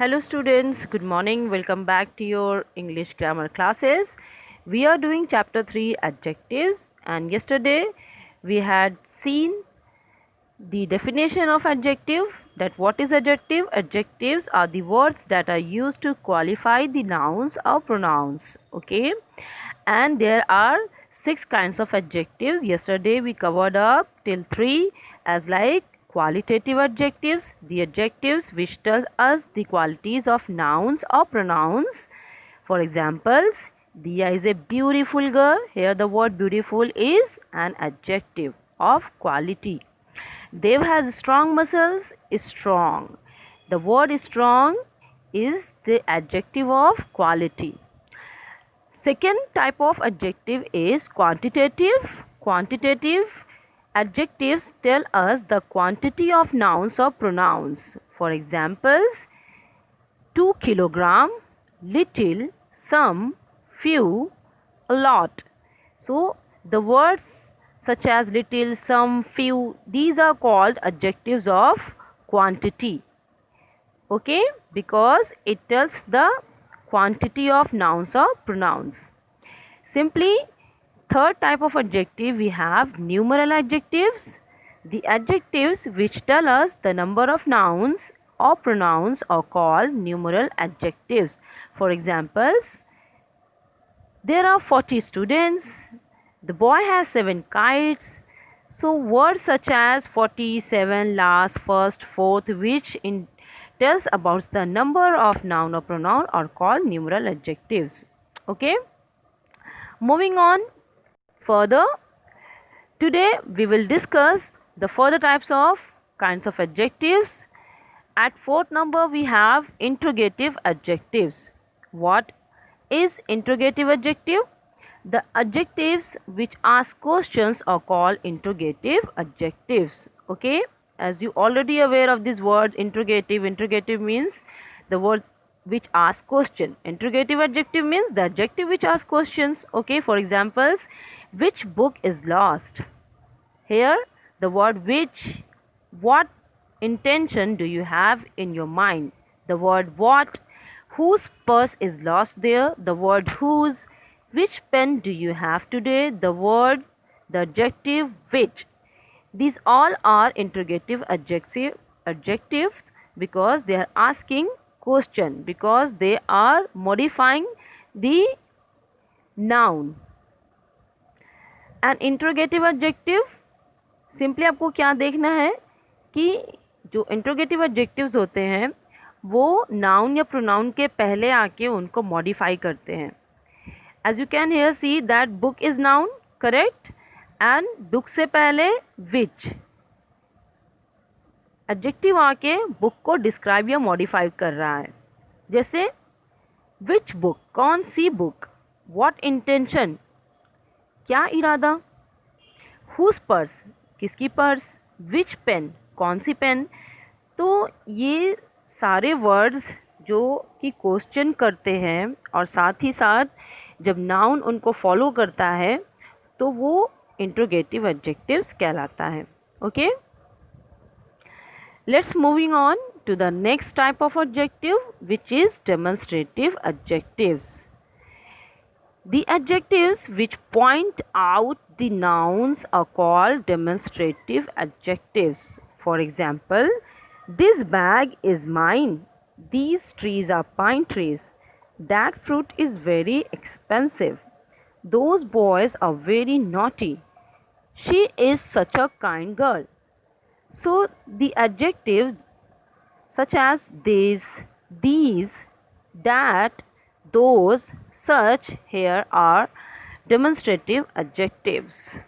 Hello students, good morning. Welcome back to your English grammar classes. We are doing chapter 3 adjectives, and yesterday we had seen the definition of adjective. That what is adjective? Adjectives are the words that are used to qualify the nouns or pronouns. Okay, and there are 6 kinds of adjectives. Yesterday we covered up till 3 as like qualitative adjectives, the adjectives which tell us the qualities of nouns or pronouns. For examples, Dia is a beautiful girl. Here the word beautiful is an adjective of quality. Dev has strong muscles, is strong. The word strong is the adjective of quality. Second type of adjective is quantitative. Quantitative adjectives tell us the quantity of nouns or pronouns. For examples, 2 kilogram, little, some, few, a lot. So the words such as little, some, few, these are called adjectives of quantity. Okay, because it tells the quantity of nouns or pronouns. Simply, third type of adjective we have numeral adjectives. The adjectives which tell us the number of nouns or pronouns are called numeral adjectives. For examples, there are 40 students. The boy has 7 kites. So words such as 47, last, first, fourth, which tells about the number of noun or pronoun are called numeral adjectives. Okay. Moving on further, today we will discuss the further types of kinds of adjectives. At fourth number we have interrogative adjectives. What is interrogative adjective? The adjectives which ask questions are called interrogative adjectives. Okay, as you already aware of this word interrogative. Interrogative means the word which asks question. Interrogative adjective means the adjective which asks questions. Okay, for examples, which book is lost? Here the word which, what intention do you have in your mind? The word what, whose purse is lost there? The word whose, which pen do you have today? The word, the adjective which. These all are interrogative adjectives because they are asking question, because they are modifying the noun. An interrogative adjective, simply आपको क्या देखना है कि जो interrogative adjectives होते हैं वो noun या प्रोनाउन के पहले आके उनको मॉडिफाई करते हैं. As you can here see that book is noun, correct, and book से पहले विच एडजेक्टिव आके बुक को डिस्क्राइब या मॉडिफाई कर रहा है. जैसे विच बुक, कौन सी बुक, व्हाट इंटेंशन, क्या इरादा, हुज पर्स, किसकी पर्स, विच पेन, कौन सी पेन. तो ये सारे वर्ड्स जो कि क्वेश्चन करते हैं और साथ ही साथ जब नाउन उनको फॉलो करता है तो वो इंट्रोगेटिव एडजेक्टिव्स कहलाता है. Okay, let's moving on to the next type of adjective which is demonstrative adjectives. The adjectives which point out the nouns are called demonstrative adjectives. For example, this bag is mine. These trees are pine trees. That fruit is very expensive. Those boys are very naughty. She is such a kind girl. So the adjectives such as this, these, that, those, such here are demonstrative adjectives.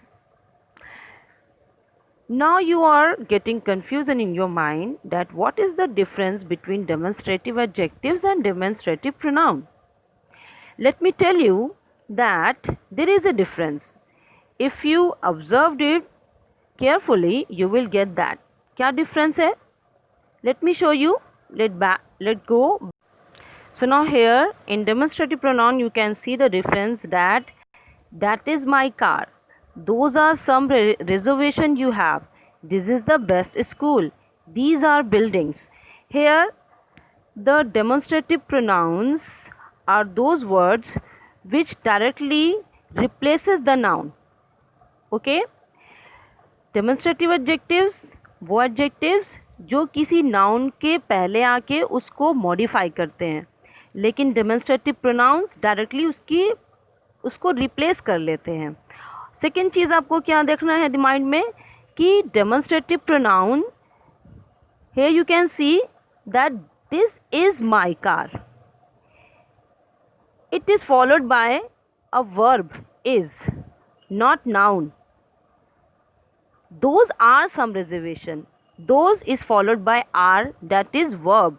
Now you are getting confusion in your mind that what is the difference between demonstrative adjectives and demonstrative pronoun. Let me tell you that there is a difference. If you observed it carefully, you will get that. क्या difference है? Let me show you. Let go. So now here in demonstrative pronoun you can see the difference that is my car. Those are some reservation you have. This is the best school. These are buildings. Here The demonstrative pronouns are those words which directly replaces the noun. Okay? Demonstrative adjectives वो adjectives जो किसी noun के पहले आके उसको modify करते हैं, लेकिन डेमोन्स्ट्रेटिव प्रोनाउंस डायरेक्टली उसको रिप्लेस कर लेते हैं. सेकेंड चीज़ आपको क्या देखना है माइंड में कि demonstrative pronoun, here you can see that this is my car. It is followed by a verb is, not noun. Those are some reservation. Those is followed by are, that is verb,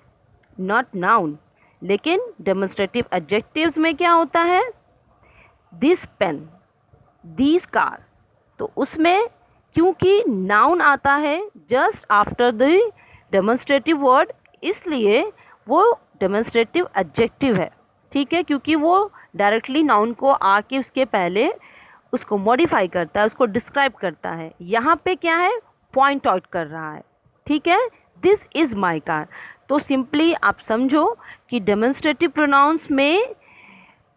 not noun. लेकिन demonstrative adjectives में क्या होता है? This pen, these car. तो उसमें क्योंकि noun आता है just after the demonstrative word, इसलिए वो demonstrative adjective है. ठीक है, क्योंकि वो डायरेक्टली नाउन को आके उसके पहले उसको मॉडिफाई करता है, उसको डिस्क्राइब करता है. यहाँ पे क्या है? पॉइंट आउट कर रहा है. ठीक है, दिस इज़ माई कार. तो सिंपली आप समझो कि डेमोन्स्ट्रेटिव में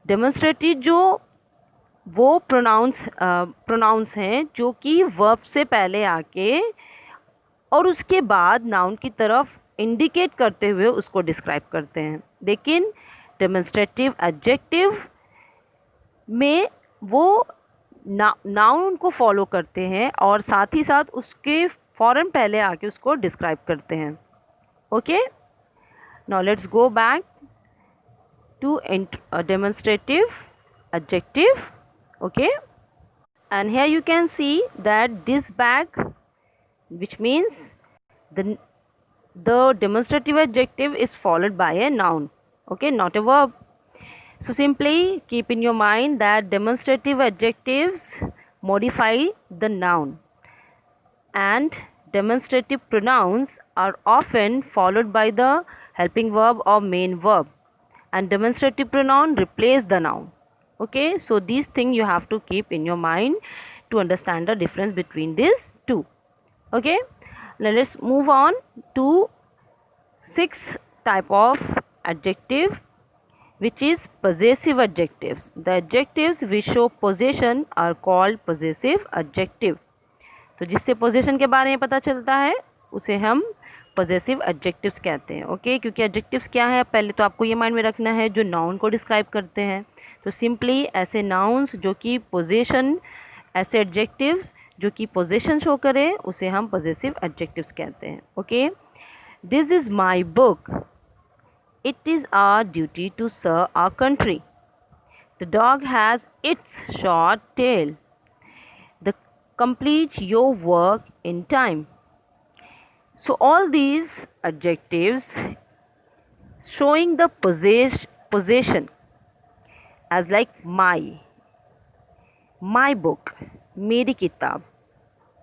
डेमोन्स्ट्रेटिव जो वो प्रोनाउंस हैं जो कि वर्ब से पहले आके और उसके बाद नाउन की तरफ इंडिकेट करते हुए उसको डिस्क्राइब करते हैं. लेकिन डेमोन्स्ट्रेटिव एडजेक्टिव में वो नाउन को फॉलो करते हैं और साथ ही साथ उसके फ़ौरन पहले आके उसको डिस्क्राइब करते हैं. Okay, now let's go back to demonstrative adjective. Okay, and here you can see that this bag, which means the demonstrative adjective is followed by a noun. Okay, not a verb. So simply keep in your mind that demonstrative adjectives modify the noun and demonstrative pronouns are often followed by the helping verb or main verb, and demonstrative pronoun replace the noun. Okay, so these things you have to keep in your mind to understand the difference between these two. Okay, now let's move on to 6th type of adjective, which is possessive adjectives. The adjectives which show possession are called possessive adjective. तो जिससे possession के बारे में पता चलता है उसे हम पॉजेसिव एडजेक्टिव्स कहते हैं. ओके, क्योंकि एडजेक्टिव्स क्या है पहले तो आपको ये माइंड में रखना है, जो नाउन को डिस्क्राइब करते हैं. तो सिंपली ऐसे नाउन्स जो कि पोजेशन, ऐसे एडजेक्टिव्स जो कि पोजेशन शो करें उसे हम पॉजेसिव एडजेक्टिव्स कहते हैं. Okay, this is my book. It is our duty to serve our country. The dog has its short tail. Complete your work in time. So all these adjectives showing the possession as like my book, मेरी किताब,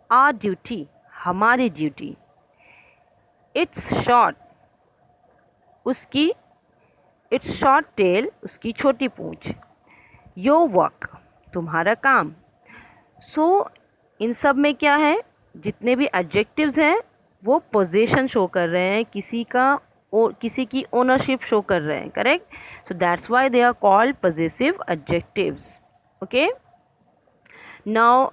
our duty, हमारी duty, its short, उसकी its short tail, उसकी छोटी पूंछ, your work, तुम्हारा काम. सो इन सब में क्या है, जितने भी एडजेक्टिव्स हैं वो पोजेशन शो कर रहे हैं, किसी की ओनरशिप शो कर रहे हैं. Correct, so that's why they are called possessive adjectives. Okay, now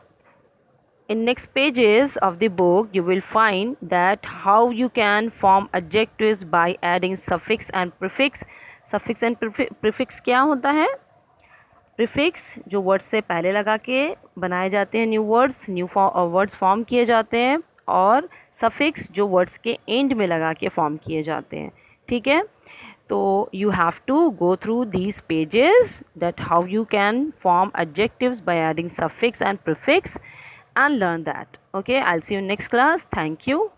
in next pages of the book you will find that how you can form adjectives by adding suffix and prefix. suffix and prefix क्या होता है? Prefix जो words से पहले लगा के बनाए जाते हैं, न्यू वर्ड्स फॉर्म किए जाते हैं, और सफिक्स जो वर्ड्स के एंड में लगा के फॉर्म किए जाते हैं. ठीक है, तो you have to go through these pages that how you can form adjectives by adding suffix and prefix and learn that. Okay, I'll see you next class. Thank you.